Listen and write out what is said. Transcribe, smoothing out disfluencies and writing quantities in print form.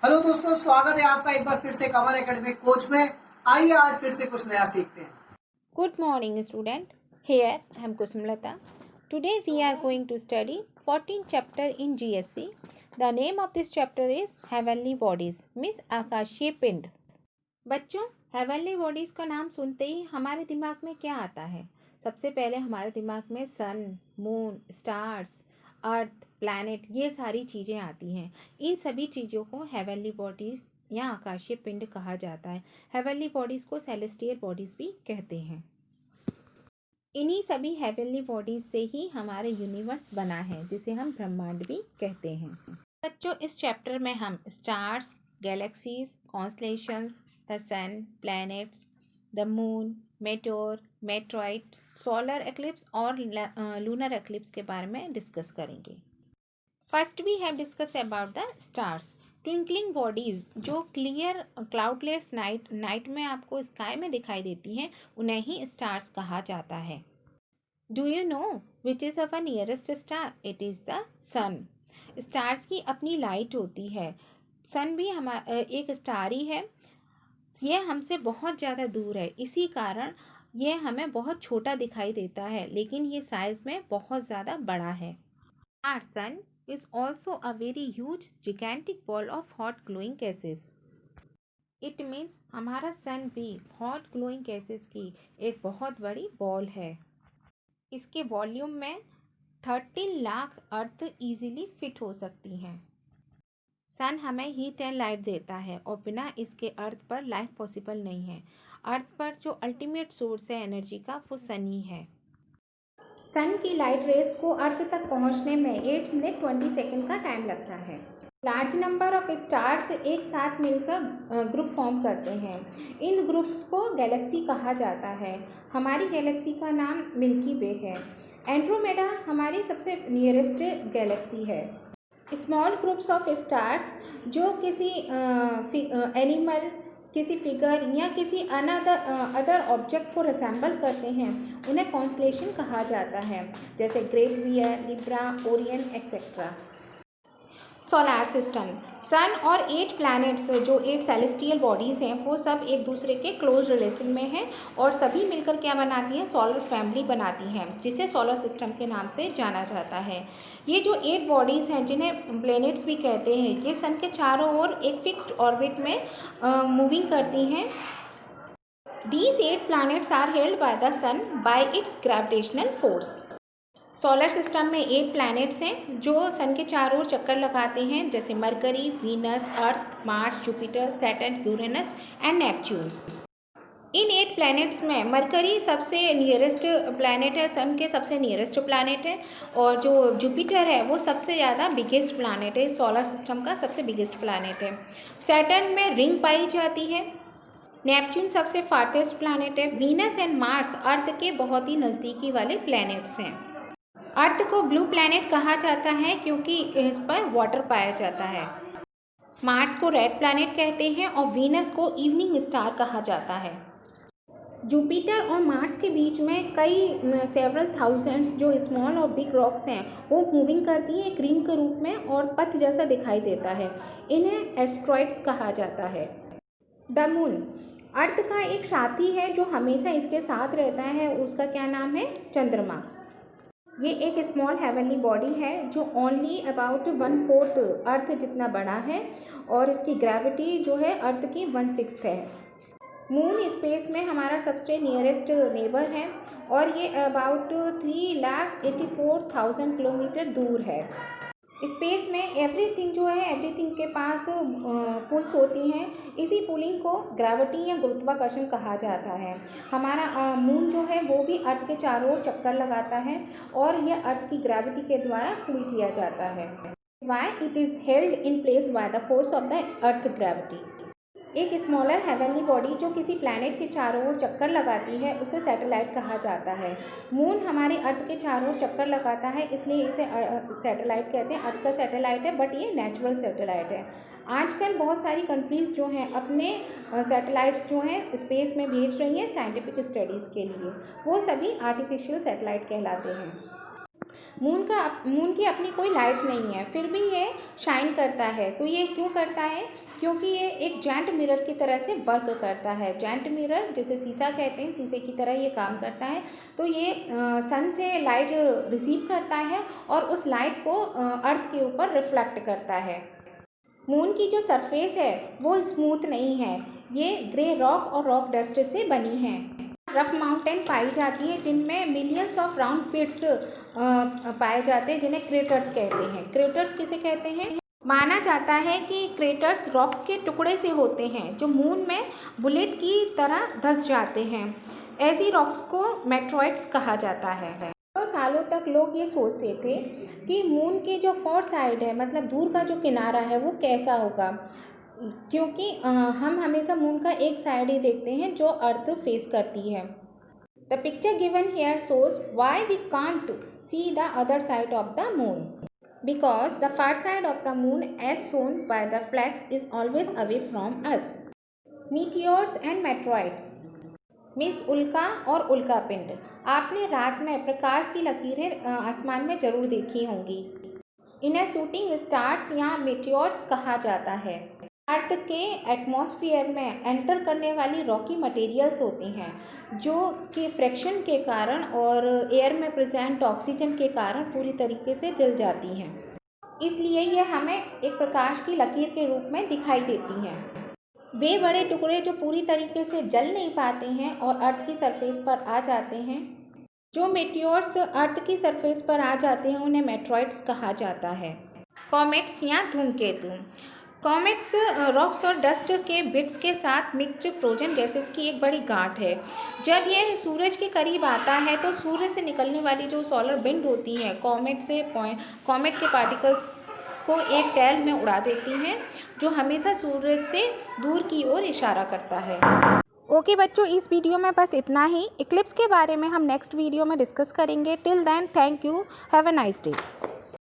Hello दोस्तों, स्वागत है आपका एक बार फिर से कमल एकेडमिक कोच में। आइए आज फिर से कुछ नया सीखते हैं। Good morning, student. Here I am Kusumlata. Today we are going to study 14th chapter in GSC. The name of this chapter is Heavenly Bodies, means आकाशीय पिंड। बच्चों, हेवनली बॉडीज़ का नाम सुनते ही हमारे दिमाग में क्या आता है? सबसे पहले हमारे दिमाग में सन, मून, स्टार्स, अर्थ, प्लैनेट, ये सारी चीज़ें आती हैं। इन सभी चीज़ों को हेवनली बॉडीज़ या आकाशीय पिंड कहा जाता है। हेवनली बॉडीज़ को सेलेस्टियल बॉडीज़ भी कहते हैं। इन्हीं सभी हेवनली बॉडीज़ से ही हमारे यूनिवर्स बना है, जिसे हम ब्रह्मांड भी कहते हैं। बच्चों, इस चैप्टर में हम stars, galaxies, constellations, the sun, planets, the moon, meteor, meteoroid, solar eclipse और लूनर एक्लिप्स के बारे में डिस्कस करेंगे। First we have discuss about the stars. Twinkling bodies जो क्लियर क्लाउडलेस नाइट में आपको स्काई में दिखाई देती हैं, उन्हें ही स्टार्स कहा जाता है। Do you know which is our nearest star? It is the sun. Stars की अपनी लाइट होती है। सन भी एक स्टार ही है। ये हमसे बहुत ज़्यादा दूर है, इसी कारण ये हमें बहुत छोटा दिखाई देता है, लेकिन ये साइज में बहुत ज़्यादा बड़ा है। Our sun is also a very huge gigantic ball of hot glowing gases. It means हमारा सन भी hot glowing gases की एक बहुत बड़ी बॉल है। इसके वॉल्यूम में 13 लाख अर्थ इजीली फिट हो सकती हैं। सन हमें हीट एंड लाइट देता है और बिना इसके अर्थ पर लाइफ पॉसिबल नहीं है। अर्थ पर जो अल्टीमेट सोर्स है एनर्जी का, वो सन ही है। सन की लाइट रेस को अर्थ तक पहुंचने में 8 मिनट 20 सेकेंड का टाइम लगता है। लार्ज नंबर ऑफ स्टार्स एक साथ मिलकर ग्रुप फॉर्म करते हैं। इन ग्रुप्स को गैलेक्सी कहा जाता है। हमारी गैलेक्सी का नाम मिल्की वे है। एंड्रोमेडा हमारी सबसे नियरेस्ट गैलेक्सी है। स्मॉल ग्रुप्स ऑफ स्टार्स जो किसी एनिमल, किसी फिगर या किसी अदर ऑब्जेक्ट को रिसेंबल करते हैं, उन्हें कॉन्स्टलेशन कहा जाता है, जैसे Great Bear, Libra, Orion etcetera. Solar system, sun और 8 प्लैनेट्स जो 8 सेलेस्टियल बॉडीज़ हैं, वो सब एक दूसरे के क्लोज रिलेशन में हैं और सभी मिलकर क्या बनाती हैं? सोलर फैमिली बनाती हैं, जिसे सोलर सिस्टम के नाम से जाना जाता है। ये जो 8 बॉडीज़ हैं, जिन्हें प्लैनेट्स भी कहते हैं, ये सन के चारों ओर एक फिक्स्ड ऑर्बिट में मूविंग करती हैं। These 8 planets are held by the sun by its gravitational force. Solar system में 8 प्लैनेट्स हैं जो सन के चारों ओर चक्कर लगाते हैं, जैसे mercury, Venus, earth, Mars, Jupiter, Saturn, Uranus and Neptune. In 8 planets में मरकरी सबसे नियरेस्ट प्लैनेट है, सन के सबसे नियरेस्ट प्लैनेट है, और जो जुपिटर है वो सबसे ज़्यादा बिगेस्ट प्लैनेट है, सोलर सिस्टम का सबसे बिगेस्ट प्लैनेट है। सैटर्न में रिंग पाई जाती है। नेपच्यून सबसे फार्टेस्ट प्लैनेट है। वीनस एंड मार्स अर्थ के बहुत ही नज़दीकी वाले प्लैनेट्स हैं। अर्थ को ब्लू प्लैनेट कहा जाता है क्योंकि इस पर वाटर पाया जाता है। मार्स को रेड प्लैनेट कहते हैं और वीनस को इवनिंग स्टार कहा जाता है। जुपिटर और मार्स के बीच में कई सेवरल थाउजेंड्स जो स्मॉल और बिग रॉक्स हैं, वो मूविंग करती हैं एक रिंग के रूप में और पथ जैसा दिखाई देता है। इन्हें एस्ट्रॉइड्स कहा जाता है। द मून अर्थ का एक साथी है जो हमेशा इसके साथ रहता है, उसका क्या नाम है? चंद्रमा। ये एक स्मॉल हेवनली बॉडी है जो ओनली अबाउट 1/4 अर्थ जितना बड़ा है और इसकी ग्रेविटी जो है अर्थ की 1/6 है। मून स्पेस में हमारा सबसे नियरेस्ट नेबर है और ये अबाउट 3,84,000 किलोमीटर दूर है। स्पेस में एवरीथिंग जो है, एवरीथिंग के पास पुल्स होती हैं। इसी पुलिंग को ग्रेविटी या गुरुत्वाकर्षण कहा जाता है। हमारा मून जो है वो भी अर्थ के चारों ओर चक्कर लगाता है और यह अर्थ की ग्रेविटी के द्वारा पुल किया जाता है। Why it is held in place by the force of the earth gravity. एक स्मॉलर हेवनली बॉडी जो किसी प्लैनेट के चारों ओर चक्कर लगाती है, उसे सैटेलाइट कहा जाता है। मून हमारे अर्थ के चारों ओर चक्कर लगाता है, इसलिए इसे सैटेलाइट कहते हैं। अर्थ का सैटेलाइट है, बट ये नेचुरल सैटेलाइट है। आजकल बहुत सारी कंट्रीज़ जो हैं अपने सैटेलाइट्स जो हैं स्पेस में भेज रही हैं साइंटिफिक स्टडीज़ के लिए। वो सभी आर्टिफिशियल सैटेलाइट कहलाते हैं। मून की अपनी कोई लाइट नहीं है, फिर भी ये शाइन करता है। तो ये क्यों करता है? क्योंकि ये एक जायंट मिरर की तरह से वर्क करता है। जायंट मिरर जिसे शीशा कहते हैं, शीशे की तरह ये काम करता है। तो ये सन से लाइट रिसीव करता है और उस लाइट को अर्थ के ऊपर रिफ्लेक्ट करता है। मून की जो सरफेस है वो स्मूथ नहीं है, ये ग्रे रॉक और रॉक डस्ट से बनी है। रफ माउंटेन पाई जाती हैं जिनमें मिलियंस ऑफ राउंड पिट्स पाए जाते हैं, जिन्हें क्रेटर्स कहते हैं। क्रेटर्स किसे कहते हैं? माना जाता है कि क्रेटर्स रॉक्स के टुकड़े से होते हैं जो मून में बुलेट की तरह धंस जाते हैं। ऐसी रॉक्स को मेट्रॉइड्स कहा जाता है। तो सालों तक लोग ये सोचते थे कि मून के जो फॉर साइड है, मतलब दूर का जो किनारा है, वो कैसा होगा, क्योंकि हम हमेशा मून का एक साइड ही देखते हैं जो अर्थ फेस करती है। The picture given here shows why we can't see the other side of the moon, because the far side of the moon as shown by the flags is always away from us. Meteors and meteoroids means उल्का और उल्का पिंड। आपने रात में प्रकाश की लकीरें आसमान में ज़रूर देखी होंगी। इन्हें शूटिंग स्टार्स या मीटियोर्स कहा जाता है। अर्थ के एटमॉस्फेयर में एंटर करने वाली रॉकी मटेरियल्स होती हैं जो कि फ्रैक्शन के कारण और एयर में प्रेजेंट ऑक्सीजन के कारण पूरी तरीके से जल जाती हैं। इसलिए यह हमें एक प्रकाश की लकीर के रूप में दिखाई देती हैं। वे बड़े टुकड़े जो पूरी तरीके से जल नहीं पाते हैं और अर्थ की सरफेस पर आ जाते हैं, जो मेटियोर्स अर्थ की सरफेस पर आ जाते हैं, उन्हें मेट्रॉइड्स कहा जाता है। कॉमेट्स या धूमकेतु। कॉमेट्स रॉक्स और डस्ट के बिट्स के साथ मिक्स्ड फ्रोजन गैसेस की एक बड़ी गांठ है। जब यह सूरज के करीब आता है तो सूर्य से निकलने वाली जो सोलर विंड होती है कॉमेट के पार्टिकल्स को एक टेल में उड़ा देती हैं, जो हमेशा सूरज से दूर की ओर इशारा करता है। ओके बच्चों, इस वीडियो में बस इतना ही। इक्लिप्स के बारे में हम नेक्स्ट वीडियो में डिस्कस करेंगे। Till then, thank you, have a nice day.